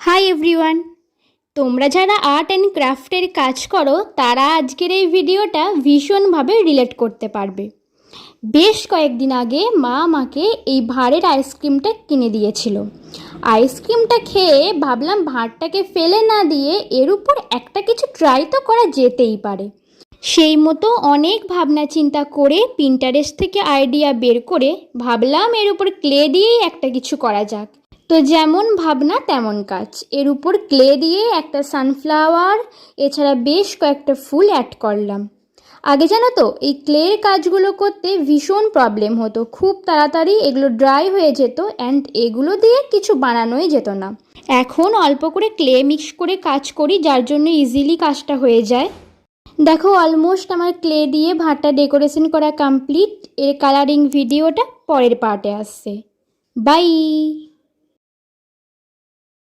Hi everyone, তোমরা যারা art and ক্রাফটের কাজ করো তারা আজকের এই ভিডিওটা ভীষণভাবে রিলেট করতে পারবে। বেশ কয়েকদিন আগে মা আমাকে এই ভাঁড়ের আইসক্রিমটা কিনে দিয়েছিল। আইসক্রিমটা খেয়ে ভাবলাম ভাঁড়টাকে ফেলে না দিয়ে এর উপর একটা কিছু ট্রাই তো করা যেতেই পারে। সেই মতো অনেক ভাবনা চিন্তা করে পিন্টারেস্ট থেকে আইডিয়া বের করে ভাবলাম এর উপর ক্লে দিয়েই একটা কিছু করা যাক। তো যেমন ভাবনা তেমন কাজ, এর উপর ক্লে দিয়ে একটা সানফ্লাওয়ার এছাড়া বেশ কয়েকটা ফুল অ্যাড করলাম। আগে জানো তো এই ক্লের কাজগুলো করতে ভীষণ প্রবলেম হতো, খুব তাড়াতাড়ি এগুলো ড্রাই হয়ে যেত অ্যান্ড এগুলো দিয়ে কিছু বানানোই যেত না। এখন অল্প করে ক্লে মিক্স করে কাজ করি, যার জন্য ইজিলি কাজটা হয়ে যায়। দেখো অলমোস্ট আমার ক্লে দিয়ে ভাতটা ডেকোরেশন করা কমপ্লিট। এর কালারিং ভিডিওটা পরের পার্টে আসছে। বাই।